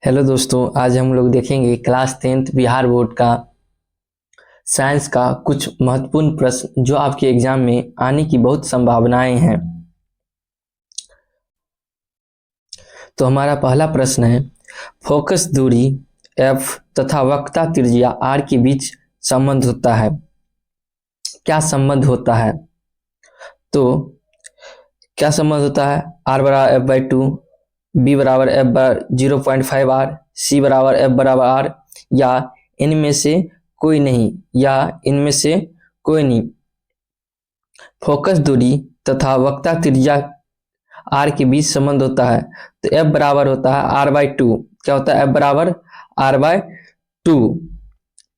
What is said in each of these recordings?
Hello दोस्तों, आज हम लोग देखेंगे क्लास 10th बिहार बोर्ड का साइंस का कुछ महत्वपूर्ण प्रश्न जो आपके एग्जाम में आने की बहुत संभावनाएं हैं। तो हमारा पहला प्रश्न है, फोकस दूरी f तथा वक्रता त्रिज्या r के बीच संबंध होता है। क्या संबंध होता है? तो क्या संबंध होता है? r बराबर f/2, b बराबर f/0.5r, c बराबर f/r, या इनमें से कोई नहीं। फोकस दूरी तथा वक्रता त्रिज्या r के बीच संबंध होता है। तो f बराबर होता है r/2। क्या होता है? f बराबर r/2।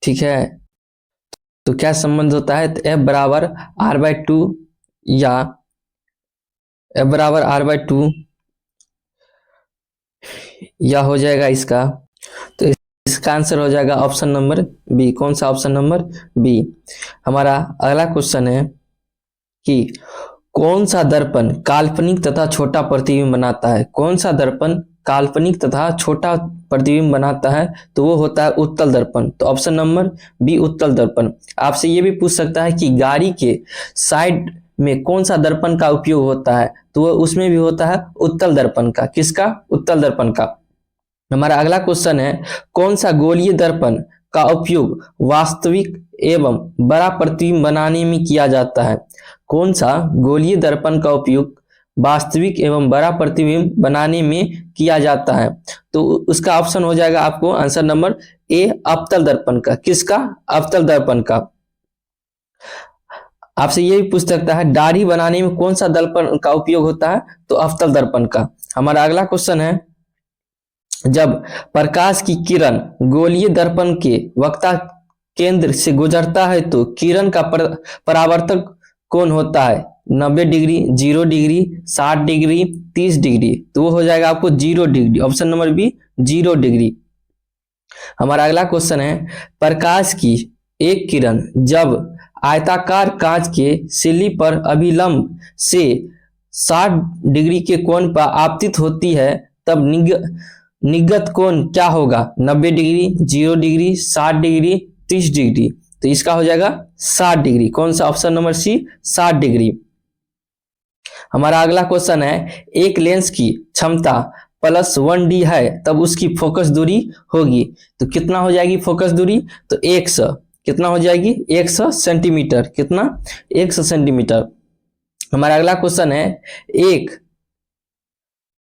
ठीक है, तो क्या संबंध होता है? तो f बराबर r/2 या f बराबर r/2 या हो जाएगा इसका। तो इसका आंसर हो जाएगा ऑप्शन नंबर बी। कौन सा? Option number B. हमारा अगला क्वेश्चन है कि कौन सा दर्पण काल्पनिक तथा छोटा प्रतिबिंब बनाता है? कौन सा दर्पण काल्पनिक तथा छोटा प्रतिबिंब बनाता है? तो वो होता है उत्तल दर्पण। तो ऑप्शन नंबर बी, उत्तल दर्पण। आपसे ये भी पूछ सकता है कि गाड़ी के साइड में कौन सा दर्पण का उपयोग होता है? तो वो उसमें भी होता है उत्तल दर्पण का। किसका? उत्तल दर्पण का। हमारा अगला क्वेश्चन है, कौन सा गोलीय दर्पण का उपयोग वास्तविक एवं बड़ा प्रतिबिंब बनाने में किया जाता है? कौन सा गोलीय दर्पण का उपयोग वास्तविक एवं बड़ा प्रतिबिंब बनाने में किया जाता है? तो उसका ऑप्शन हो जाएगा आपको आंसर नंबर ए, अवतल दर्पण का। किसका? अवतल दर्पण का। आपसे ये भी पूछ सकता है, दाढ़ी बनाने में कौन सा दर्पण का उपयोग होता है? तो अवतल दर्पण का। हमारा अगला क्वेश्चन है, जब प्रकाश की किरण गोलीय दर्पण के वक्रता केंद्र से गुजरता है तो किरण का परावर्तक कोण होता है? 90 डिग्री, 0 डिग्री, 60 डिग्री, 30 डिग्री। तो वो हो जाएगा आपको 0 degree. Option number B, 0 degree. हमारा अगला क्वेश्चन है, प्रकाश की एक किरण जब आयताकार कांच के सिल्ली पर अभिलंब से 60 डिग्री के कोण पर आपतित होती है तब निगत कोण क्या होगा? 90 डिग्री, 0 डिग्री, 60 डिग्री, 30 डिग्री। तो इसका हो जाएगा 60 डिग्री। कौन सा? Option number C, 60 degree. हमारा अगला क्वेश्चन है, एक लेंस की क्षमता +1d है तब उसकी फोकस दूरी होगी। तो कितना हो जाएगी फोकस दूरी? तो 100। कितना हो जाएगी? 100 सेंटीमीटर। कितना? 100 सेंटीमीटर। हमारा अगला क्वेश्चन है,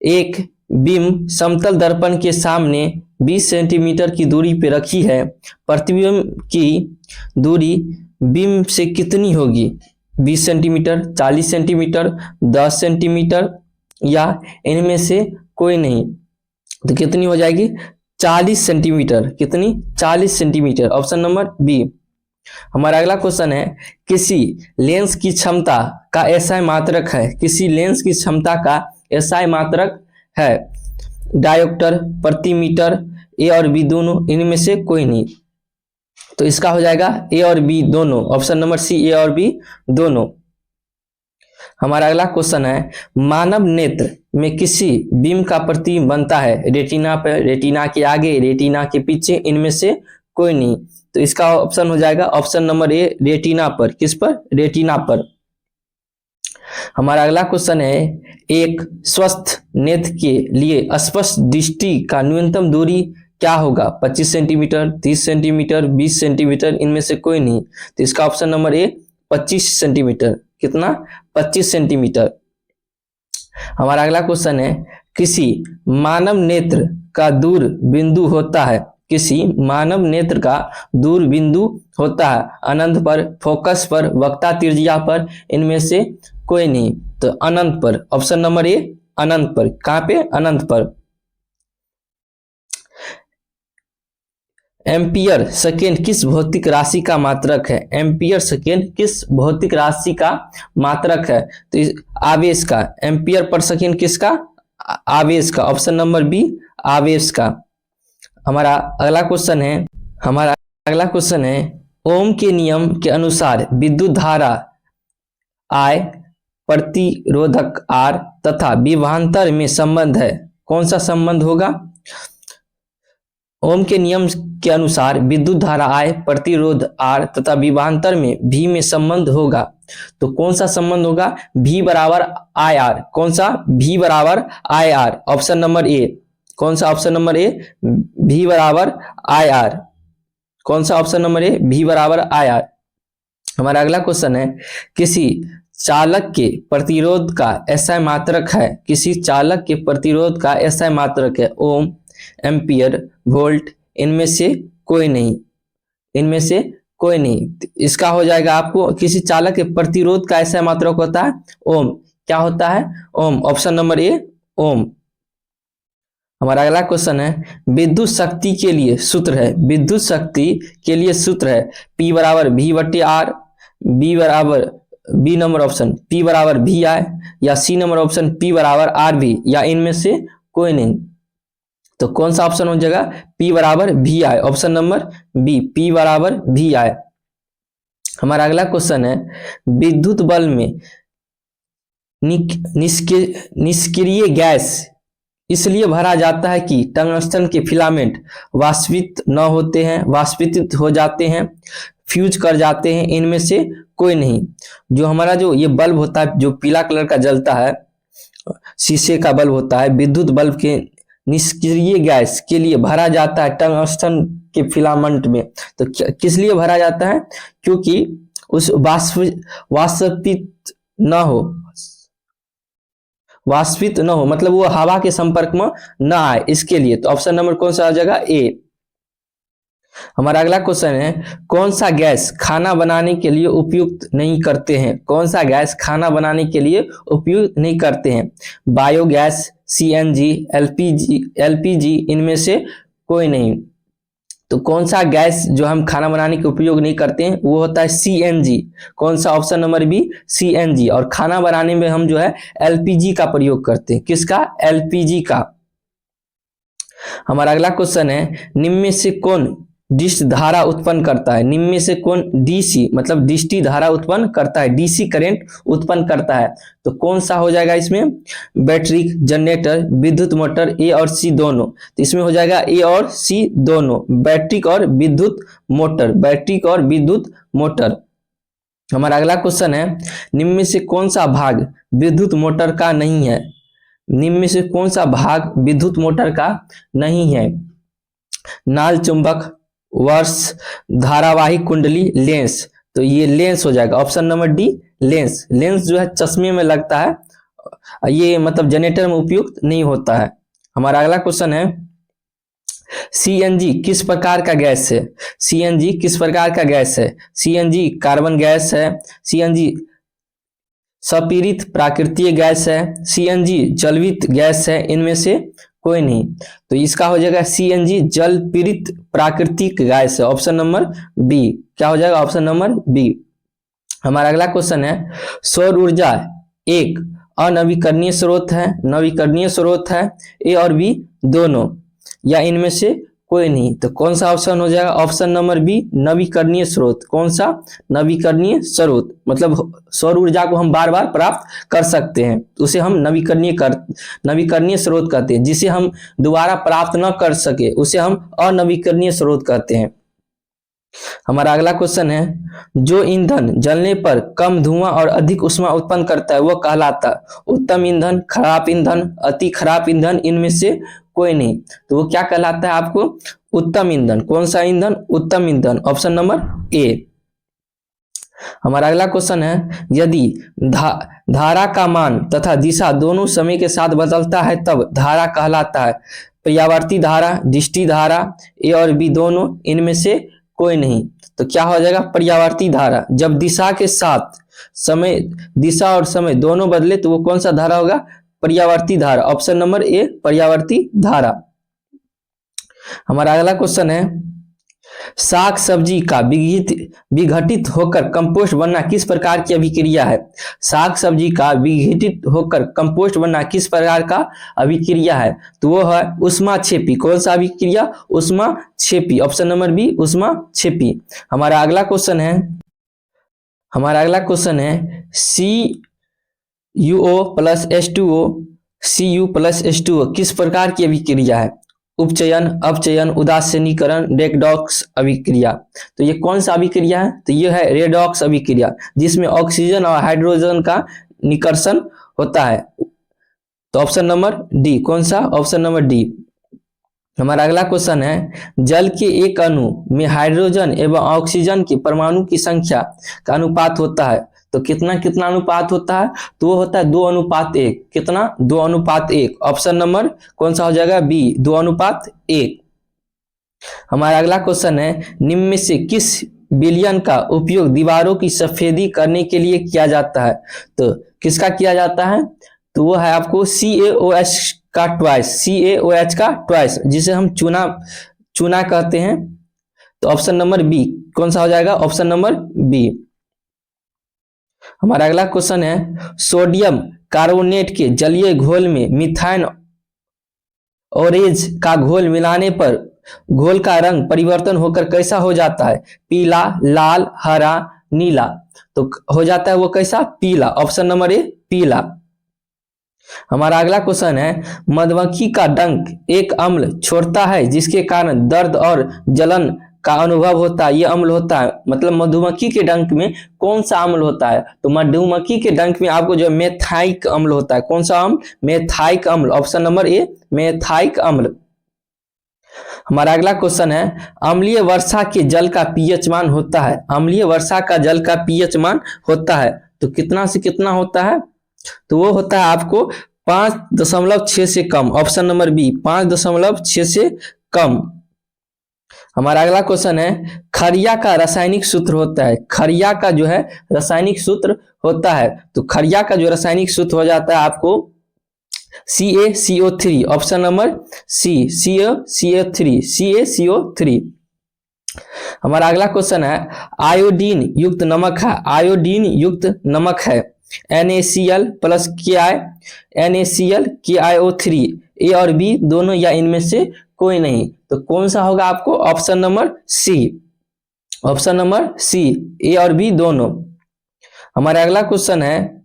एक बीम समतल दर्पण के सामने 20 सेंटीमीटर की दूरी पर रखी है। प्रतिबिंब की दूरी बीम से कितनी होगी? 20 सेंटीमीटर, 40 सेंटीमीटर, 10 सेंटीमीटर, या इनमें से कोई नहीं। तो कितनी हो जाएगी? 40 सेंटीमीटर। कितनी? 40 सेंटीमीटर। Option number B. हमारा अगला क्वेश्चन है, किसी लेंस की क्षमता का एसआई मात्रक है। किसी लेंस की क्षमता का एसआई मात्रक है डायोप्टर, प्रति मीटर, ए और बी दोनों, इनमें से कोई नहीं। तो इसका हो जाएगा ए और बी दोनों। ऑप्शन नंबर सी, ए और बी दोनों। हमारा अगला क्वेश्चन है, मानव नेत्र में किसी बीम का प्रतिबिंब बनता है रेटिना पर, रेटिना के आगे, रेटिना के पीछे, इनमें से कोई नहीं। तो इसका ऑप्शन हो जाएगा ऑप्शन नंबर ए, रेटिना पर। किस पर? रेटिना पर। हमारा अगला क्वेश्चन है, एक स्वस्थ नेत्र के लिए स्पष्ट दृष्टि का न्यूनतम दूरी क्या होगा? 25 सेंटीमीटर, 30 सेंटीमीटर, 20 सेंटीमीटर, इनमें से कोई नहीं। तो इसका ऑप्शन नंबर ए, 25 सेंटीमीटर। कितना? 25 सेंटीमीटर। हमारा अगला क्वेश्चन है, किसी मानव नेत्र का दूर बिंदु होता है। किसी मानव नेत्र का दूर बिंदु होता है अनंत पर, फोकस पर, वक्रता त्रिज्या पर, इनमें से कोई नहीं। तो अनंत पर। ऑप्शन नंबर ए, अनंत पर। कहां पे? अनंत पर। एम्पियर सेकेंड किस भौतिक राशि का मात्रक है? एम्पियर सेकेंड किस भौतिक राशि का मात्रक है? तो आवेश का। एम्पियर पर सेकेंड किसका? आवेश का। ऑप्शन नंबर बी, आवेश का। हमारा अगला क्वेश्चन है, ओम के नियम के अनुसार विद्युत धारा I, प्रतिरोधक R तथा विभवांतर में संबंध है। कौन सा संबंध होगा? ओम के नियम के अनुसार विद्युत धारा I, प्रतिरोध R तथा विभवांतर में V में संबंध होगा। तो कौन सा संबंध होगा? V बराबर IR। कौन सा? V बराबर IR। Option number A. कौन सा? ऑप्शन नंबर ए, V बराबर IR। कौन सा? ऑप्शन नंबर ए, V बराबर IR। हमारा अगला क्वेश्चन है, किसी चालक के प्रतिरोध का SI मात्रक है। किसी चालक के प्रतिरोध का SI मात्रक है ओम, एम्पियर, वोल्ट, इनमें से कोई नहीं। इनमें से कोई नहीं। इसका हो जाएगा आपको, किसी चालक के प्रतिरोध का SI मात्रक होता है ओम। क्या होता है? ओम। ऑप्शन नंबर ए, ओम। हमारा अगला क्वेश्चन है, विद्युत शक्ति के लिए सूत्र है। विद्युत शक्ति के लिए सूत्र है P बराबर V बटे R, B बराबर बी नंबर ऑप्शन P बराबर VI, या C नंबर ऑप्शन P बराबर RV, या इनमें से कोई नहीं। तो कौन सा ऑप्शन हो जाएगा? P बराबर VI। Option number B, P बराबर VI। हमारा अगला क्वेश्चन है, विद्युत बल्ब में निष्क्रिय गैस इसलिए भरा जाता है कि टंगस्टन के फिलामेंट वाष्पित न होते हैं, वाष्पित हो जाते हैं, फ्यूज कर जाते हैं, इनमें से कोई नहीं। जो हमारा जो ये बल्ब होता है, जो पीला कलर का जलता है, शीशे का बल्ब होता है, विद्युत बल्ब के निष्क्रिय गैस के लिए भरा जाता है टंगस्टन के फिलामेंट में। तो किस लिए भरा जाता है? क्योंकि उस वाष्पित न हो, मतलब वो हवा के संपर्क में न आए, इसके लिए। तो ऑप्शन नंबर कौन सा आ जाएगा? ए। हमारा अगला क्वेश्चन है, कौन सा गैस खाना बनाने के लिए उपयुक्त नहीं करते हैं? कौन सा गैस खाना बनाने के लिए उपयुक्त नहीं करते हैं? बायोगैस, CNG, LPG, इनमें से कोई नहीं। तो कौन सा गैस जो हम खाना बनाने के उपयोग नहीं करते हैं वो होता है CNG। कौन सा? Option number B, CNG। और खाना बनाने में हम जो है LPG का प्रयोग करते हैं। किसका? LPG का। हमारा अगला क्वेश्चन है, निम्न में से कौन डिश धारा उत्पन्न करता है? निम्न में से कौन DC मतलब डिस्टी धारा उत्पन्न करता है, DC करंट उत्पन्न करता है? तो कौन सा हो जाएगा इसमें? बैटरी, जनरेटर, विद्युत मोटर, ए और सी दोनों। तो इसमें हो जाएगा ए और सी दोनों, बैटरी और विद्युत मोटर, बैटरी और विद्युत मोटर। हमारा अगला क्वेश्चन है, निम्न में से कौन सा भाग विद्युत मोटर का नहीं है? निम्न में से कौन सा भाग विद्युत मोटर का नहीं है? नाल चुंबक, वर्ष, धारावाही कुंडली, लेंस। तो ये लेंस हो जाएगा। Option number D, lens. Lens जो है चश्मे में लगता है, ये मतलब जनरेटर में उपयुक्त नहीं होता है। हमारा अगला क्वेश्चन है, CNG किस प्रकार का गैस है? CNG किस प्रकार का गैस है? CNG कार्बन गैस है, CNG सपीड़ित प्राकृतिक गैस है, CNG जलवित गैस है, इनमें से कोई नहीं। तो इसका हो जाएगा CNG जल पीड़ित प्राकृतिक गैस है। Option number B. क्या हो जाएगा? Option number B. हमारा अगला क्वेश्चन है, सौर ऊर्जा एक अनवीकरणीय स्रोत है, नवीकरणीय स्रोत है, ए और बी दोनों, या इनमें से कोई नहीं। तो कौन सा ऑप्शन हो जाएगा? ऑप्शन नंबर बी, नवीकरणीय स्रोत। कौन सा? नवीकरणीय स्रोत। मतलब सौर ऊर्जा को हम बार बार प्राप्त कर सकते हैं, उसे हम नवीकरणीय स्रोत कहते हैं। जिसे हम दोबारा प्राप्त न कर सके उसे हम अनवीकरणीय स्रोत कहते हैं। हमारा अगला क्वेश्चन है, जो ईंधन जलने पर कम धुआं और अधिक ऊष्मा उत्पन्न करता है वह कहलाता है उत्तम ईंधन, खराब ईंधन, अति खराब ईंधन, इनमें से कोई नहीं। तो वो क्या कहलाता है आपको? उत्तम ईंधन। कौन सा ईंधन? उत्तम ईंधन। Option number A. हमारा अगला क्वेश्चन है, यदि धारा का मान तथा दिशा दोनों समय के साथ बदलता है तब धारा कहलाता है पर्यावर्ती धारा, दृष्टि धारा, ए और बी दोनों, इनमें से कोई नहीं। तो क्या हो जाएगा? पर्यावर्ती धारा। जब दिशा के साथ समय, दिशा और समय दोनों बदले तो वो कौन सा धारा होगा? पर्यावर्ती धारा। ऑप्शन नंबर ए, पर्यावर्ती धारा। हमारा अगला क्वेश्चन है, साग सब्जी का विघटित होकर कंपोस्ट बनना किस प्रकार की अभिक्रिया है? साग सब्जी का विघटित होकर कंपोस्ट बनना किस प्रकार का अभिक्रिया है? तो वो है ऊष्माक्षेपी। कौन सा अभिक्रिया? ऊष्माक्षेपी। ऑप्शन नंबर बी, ऊष्माक्षेपी। हमारा अगला क्वेश्चन है CuO plus H2O, Cu plus H2O किस प्रकार की अभिक्रिया है? उपचयन, अपचयन, उदासीनीकरण, रेडॉक्स अभिक्रिया। तो ये कौन सा अभिक्रिया है? तो ये है रेडॉक्स अभिक्रिया, जिसमें ऑक्सीजन और हाइड्रोजन का निकर्षण होता है। तो ऑप्शन नंबर डी, कौन सा? Option number D. हमारा अगला क्वेश्चन है, जल के एक अणु में हाइड्रोजन एवं ऑक्सीजन के परमाणु की संख्या का अनुपात होता है, तो कितना कितना अनुपात होता है? तो वो होता है 2:1। कितना? 2:1। ऑप्शन नंबर कौन सा हो जाएगा? बी, 2:1। हमारा अगला क्वेश्चन है, निम्न में से किस विलयन का उपयोग दीवारों की सफेदी करने के लिए किया जाता है? तो किसका किया जाता है? तो वो है आपको CaOH का ट्वाइस, CaOH का ट्वाइस, जिसे हम चूना कहते हैं। तो ऑप्शन नंबर बी, कौन सा हो जाएगा? Option number B. हमारा अगला क्वेश्चन है, सोडियम कार्बोनेट के जलीय घोल में मिथाइन ऑरेंज का घोल मिलाने पर घोल का रंग परिवर्तन होकर कैसा हो जाता है? पीला, लाल, हरा, नीला। तो हो जाता है वो कैसा? पीला। ऑप्शन नंबर ए, पीला। हमारा अगला क्वेश्चन है, मधुमक्खी का डंक एक अम्ल छोड़ता है जिसके कारण दर्द और जलन का अनुभव होता है। ये अम्ल होता है, मतलब मधुमक्खी के डंक में कौन सा अम्ल होता है? तो मधुमक्खी के डंक में आपको जो मेथाइक अम्ल होता है। कौन सा अम्ल? मेथाइक अम्ल। ऑप्शन नंबर ए, मेथाइक अम्ल। हमारा अगला क्वेश्चन है, अम्लीय वर्षा के जल का पीएच मान होता है। अम्लीय वर्षा का जल का पीएच मान होता है, तो कितना से कितना होता है? तो वो होता है आपको 5.6 से कम। ऑप्शन नंबर बी, 5.6 से कम। हमारा अगला क्वेश्चन है, खरिया का रासायनिक सूत्र होता है। खरिया का जो है रासायनिक सूत्र होता है, तो खरिया का जो रासायनिक सूत्र हो जाता है आपको CaCO3। Option number C, CaCO3। हमारा अगला क्वेश्चन है, आयोडीन युक्त नमक है। आयोडीन युक्त नमक है NaCl plus Ki, NaCl KiO3, ए और बी दोनों या इनमें से कोई नहीं। तो कौन सा होगा आपको? Option number C. Option number C, A और बी दोनों। हमारा अगला क्वेश्चन है,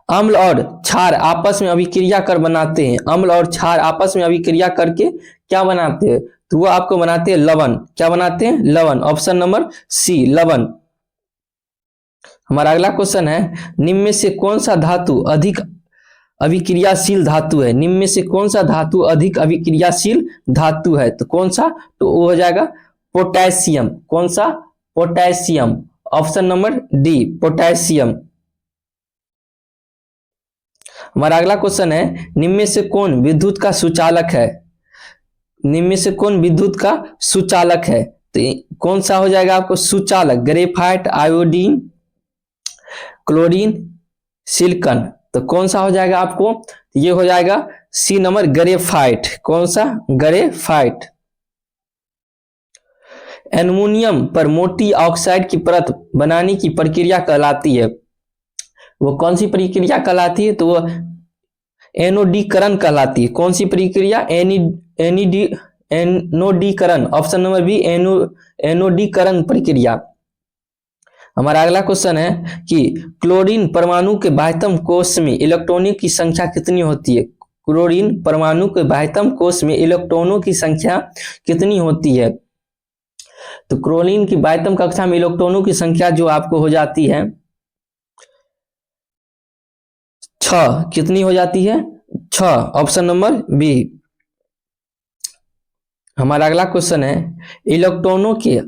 अम्ल और क्षार आपस में अभिक्रिया कर बनाते हैं। अम्ल और क्षार आपस में अभिक्रिया करके क्या बनाते हैं? तो वो आपको बनाते हैं लवण। क्या बनाते हैं? लवण। ऑप्शन नंबर सी, लवण। हमारा अगला क्वेश्चन है, निम्न में से कौन सा धातु अधिक अभिक्रियाशील धातु है? निम्न में से कौन सा धातु अधिक अभिक्रियाशील धातु है? तो कौन सा? तो वो हो जाएगा पोटेशियम। कौन सा? Potassium. Option number D, potassium. हमारा अगला क्वेश्चन है, निम्न में से कौन विद्युत का सुचालक है? निम्न में से कौन विद्युत का सुचालक है? तो कौन सा हो जाएगा आपको सुचालक? Graphite, iodine, chlorine, silicon. तो कौन सा हो जाएगा आपको? ये हो जाएगा सी नंबर, ग्रेफाइट। कौन सा? ग्रेफाइट। एल्युमिनियम पर मोटी ऑक्साइड की परत बनाने की प्रक्रिया कहलाती है। वो कौन सी प्रक्रिया कहलाती है? तो वो एनोडीकरण कहलाती है। कौन सी प्रक्रिया? एनोडीकरण। ऑप्शन नंबर बी, एनोडीकरण प्रक्रिया। हमारा अगला क्वेश्चन है कि क्लोरीन परमाणु के बाह्यतम कोश में इलेक्ट्रॉनों की संख्या कितनी होती है? क्लोरीन परमाणु के बाह्यतम कोश में इलेक्ट्रॉनों की संख्या कितनी होती है? तो क्लोरीन की बाह्यतम कक्षा में इलेक्ट्रॉनों की संख्या जो आपको हो जाती है 6। कितनी हो जाती है? 6। Option number B. हमारा अगला क्वेश्चन है, इलेक्ट्रॉनों के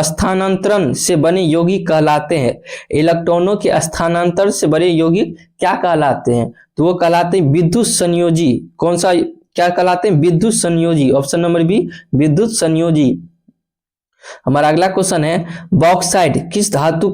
स्थानांतरण से बने यौगिक कहलाते हैं। इलेक्ट्रॉनों के स्थानांतरण से बने यौगिक क्या कहलाते हैं? तो वो कहलाते हैं विद्युत संयोजी। कौन सा? क्या कहलाते हैं? विद्युत संयोजी। ऑप्शन नंबर बी, विद्युत संयोजी। हमारा अगला क्वेश्चन है, बॉक्साइट किस धातु